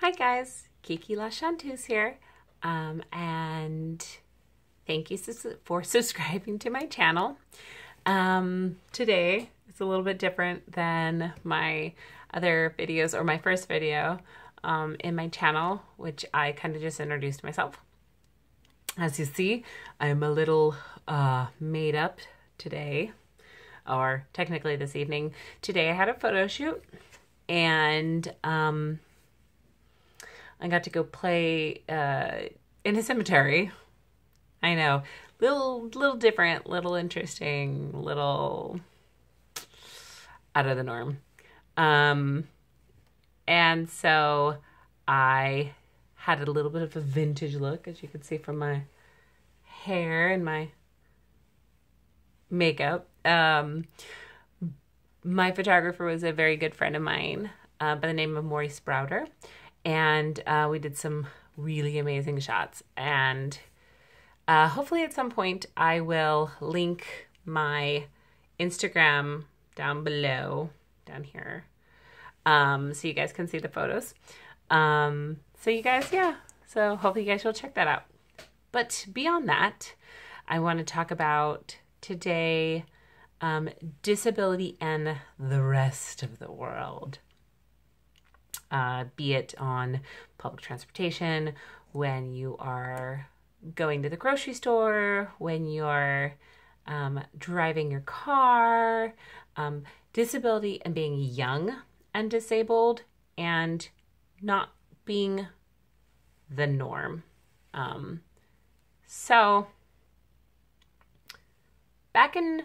Hi guys, Kiki La Chanteuse here, and thank you for subscribing to my channel. Today it's a little bit different than my other videos or my first video in my channel, which I kind of just introduced myself. As you see, I'm a little made up today, or technically this evening. Today I had a photo shoot, and I got to go play in a cemetery. I know, little different, little interesting, little out of the norm. And so I had a little bit of a vintage look, as you can see from my hair and my makeup. My photographer was a very good friend of mine by the name of Maurice Browder. And we did some really amazing shots. And hopefully at some point I will link my Instagram down below, down here, so you guys can see the photos. So you guys, so hopefully you guys will check that out. But beyond that, I want to talk about today disability and the rest of the world. Be it on public transportation, when you are going to the grocery store, when you're driving your car, disability and being young and disabled and not being the norm. So back in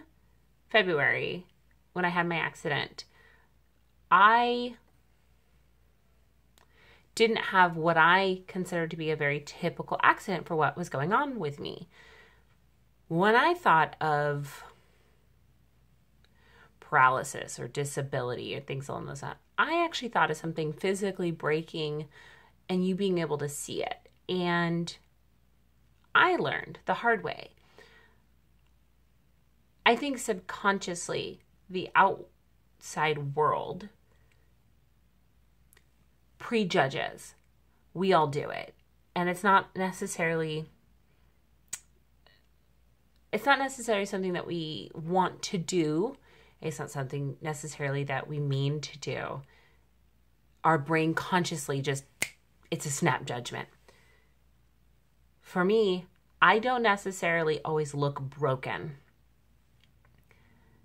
February, when I had my accident, I didn't have what I considered to be a very typical accident for what was going on with me. When I thought of paralysis or disability or things along those lines, I actually thought of something physically breaking and you being able to see it. And I learned the hard way. I think subconsciously the outside world prejudges. We all do it. And it's not necessarily something that we want to do. It's not something necessarily that we mean to do. Our brain consciously it's a snap judgment. For me, I don't necessarily always look broken.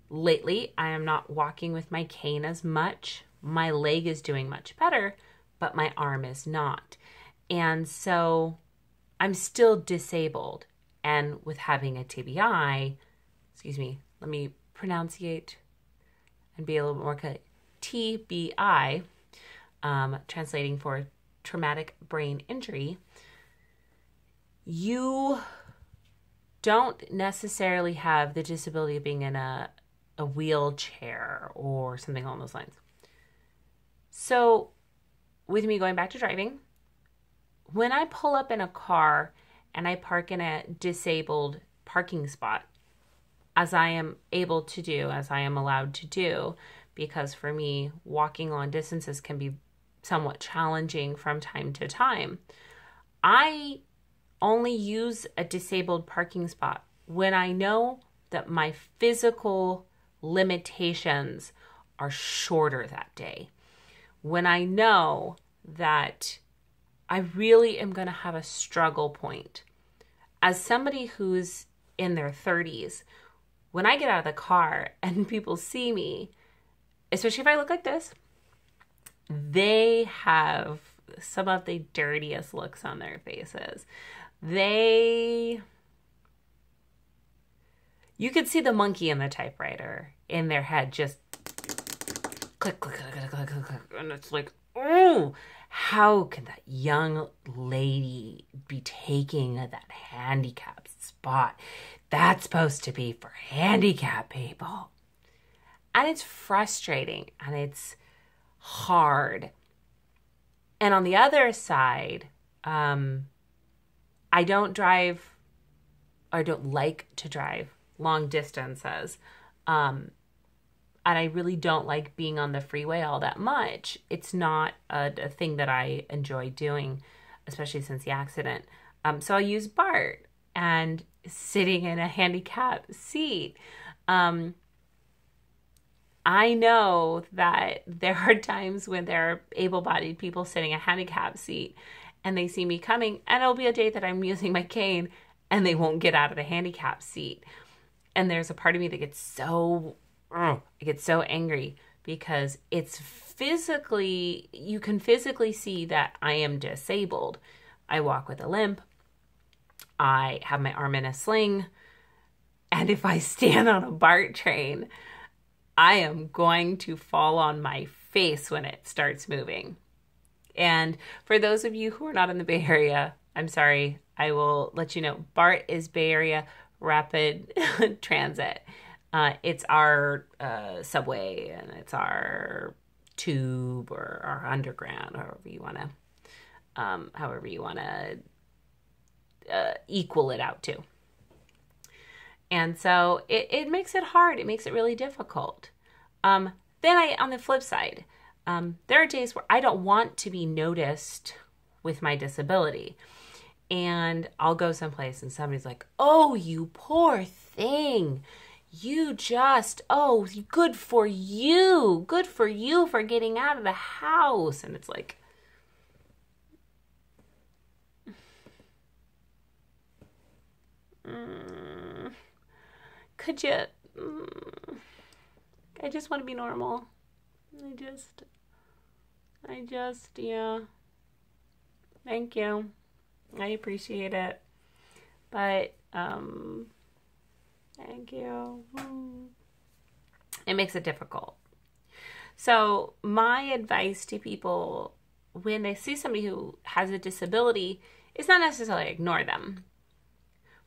Lately, I am not walking with my cane as much. My leg is doing much better, but my arm is not. And so I'm still disabled. And with having a TBI, let me pronunciate and be a little bit more clear. TBI, translating for traumatic brain injury, you don't necessarily have the disability of being in a wheelchair or something along those lines. So with me going back to driving, when I pull up in a car and I park in a disabled parking spot, as I am able to do, as I am allowed to do, because for me, walking long distances can be somewhat challenging from time to time, I only use a disabled parking spot when I know that my physical limitations are shorter that day. When I know that I really am going to have a struggle point. As somebody who's in their 30s, when I get out of the car and people see me, especially if I look like this, they have some of the dirtiest looks on their faces. You could see the monkey in the typewriter in their head just click, click, click, click, click, click. And it's like, oh, how can that young lady be taking that handicapped spot? That's supposed to be for handicapped people. And it's frustrating and it's hard. And on the other side, I don't like to drive long distances. and I really don't like being on the freeway all that much. It's not a thing that I enjoy doing, especially since the accident. So I use BART and sitting in a handicap seat. I know that there are times when there are able-bodied people sitting in a handicap seat and they see me coming, and it'll be a day that I'm using my cane and they won't get out of the handicap seat. And there's a part of me that gets so angry because it's physically, you can physically see that I am disabled. I walk with a limp. I have my arm in a sling. And if I stand on a BART train, I am going to fall on my face when it starts moving. And for those of you who are not in the Bay Area, I'm sorry, I will let you know. BART is Bay Area Rapid Transit. It's our subway, and it's our tube or our underground, however you want to equal it out to. And so it makes it hard. It makes it really difficult. On the flip side, there are days where I don't want to be noticed with my disability. And I'll go someplace and somebody's like, oh, you poor thing. You just, oh, good for you. Good for you for getting out of the house. And it's like, could you, I just want to be normal. Yeah. Thank you. I appreciate it. But, thank you. It makes it difficult. So my advice to people when they see somebody who has a disability is not necessarily ignore them,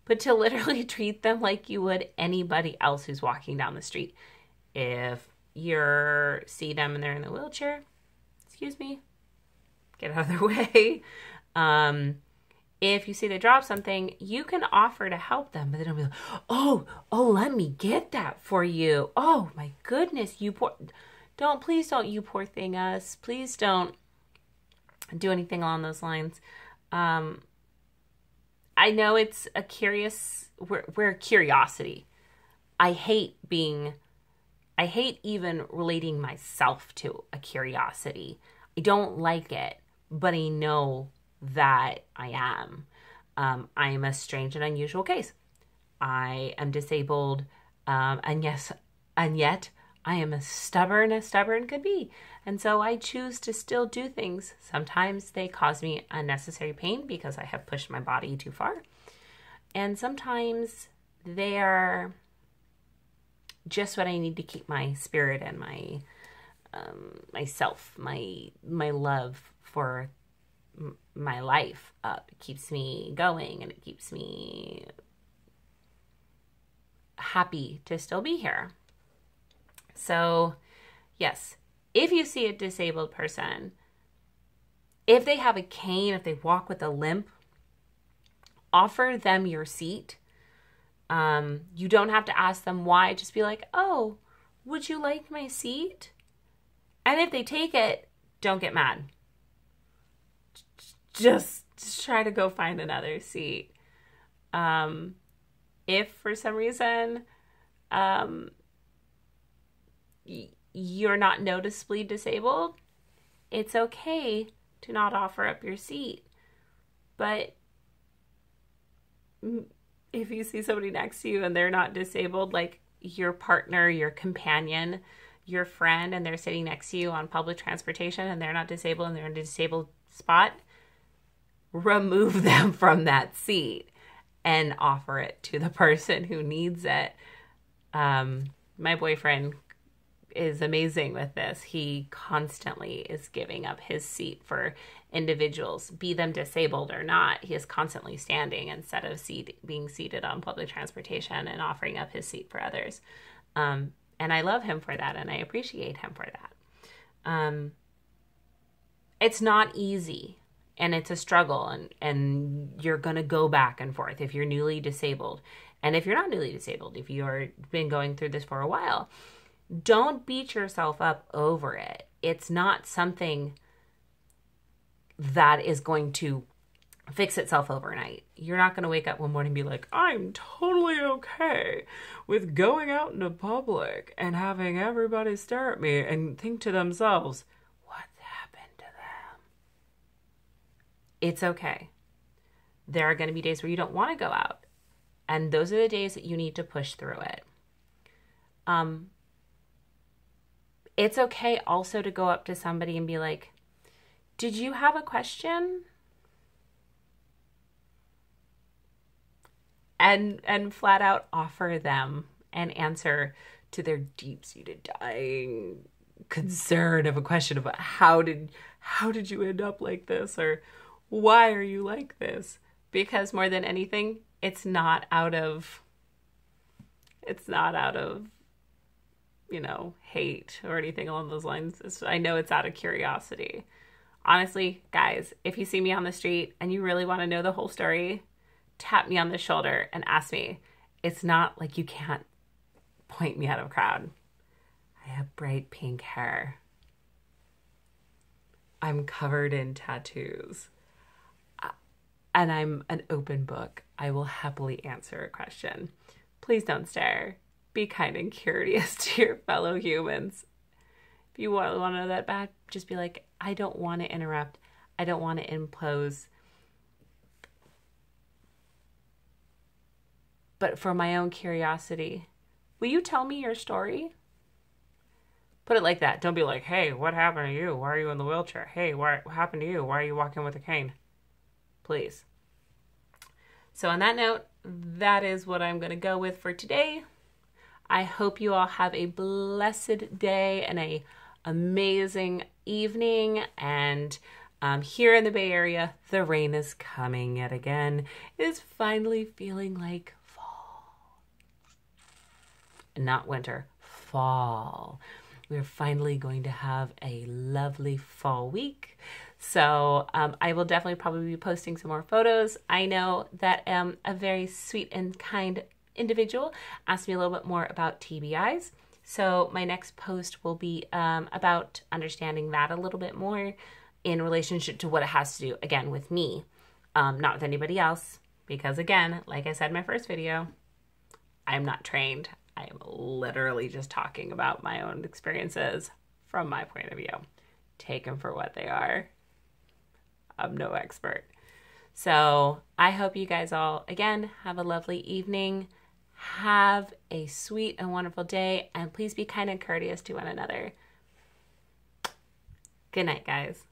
but to literally treat them like you would anybody else who's walking down the street. If you see them and they're in a wheelchair, excuse me, get out of their way. If you see they drop something, you can offer to help them, but they don't be like, oh, let me get that for you. Oh my goodness, please don't you poor thing us. Please don't do anything along those lines. I know it's we're a curiosity. I hate even relating myself to a curiosity. I don't like it, but I know that I am. I am a strange and unusual case. I am disabled, and yet I am as stubborn could be. And so I choose to still do things. Sometimes they cause me unnecessary pain because I have pushed my body too far. And sometimes they are just what I need to keep my spirit and my myself, my love for my life up. It keeps me going and it keeps me happy to still be here. So yes, if you see a disabled person, if they have a cane, if they walk with a limp, offer them your seat. You don't have to ask them why. Just be like, oh, would you like my seat? And if they take it, don't get mad. Just try to go find another seat. If for some reason you're not noticeably disabled, it's okay to not offer up your seat. But if you see somebody next to you and they're not disabled, like your partner, your companion, your friend, and they're sitting next to you on public transportation and they're not disabled and they're in a disabled spot, remove them from that seat and offer it to the person who needs it. My boyfriend is amazing with this. He constantly is giving up his seat for individuals, be them disabled or not. He is constantly standing instead of being seated on public transportation and offering up his seat for others. And I love him for that, and I appreciate him for that. It's not easy, and it's a struggle, and you're going to go back and forth if you're newly disabled. And if you're not newly disabled, if you've been going through this for a while, Don't beat yourself up over it. It's not something that is going to fix itself overnight. You're not going to wake up one morning and be like, I'm totally okay with going out into public and having everybody stare at me and think to themselves, what's happened to them? It's okay. There are going to be days where you don't want to go out. And those are the days that you need to push through it. It's okay also to go up to somebody and be like, did you have a question? And flat out offer them an answer to their deep-seated dying concern of a question about how did you end up like this, or why are you like this? Because more than anything, it's not out of hate or anything along those lines. I know it's out of curiosity. Honestly, guys, if you see me on the street and you really want to know the whole story, tap me on the shoulder and ask me. It's not like you can't point me out of a crowd. I have bright pink hair. I'm covered in tattoos. And I'm an open book. I will happily answer a question. Please don't stare. Be kind and courteous to your fellow humans. If you want to know that bad, just be like, I don't want to interrupt. I don't want to impose. But for my own curiosity, will you tell me your story? Put it like that. Don't be like, hey, what happened to you? Why are you in the wheelchair? Hey, what happened to you? Why are you walking with a cane? Please. So on that note, that is what I'm going to go with for today. I hope you all have a blessed day and a amazing evening. And here in the Bay Area, the rain is coming yet again. It is finally feeling like fall. Not winter, fall. We're finally going to have a lovely fall week. So I will definitely probably be posting some more photos. I know that a very sweet and kind individual asked me a little bit more about TBIs. So my next post will be about understanding that a little bit more in relationship to what it has to do, again, with me, not with anybody else. Because again, like I said in my first video, I'm not trained. I am literally just talking about my own experiences from my point of view. Take them for what they are. I'm no expert. So I hope you guys all, again, have a lovely evening. Have a sweet and wonderful day. And please be kind and courteous to one another. Good night, guys.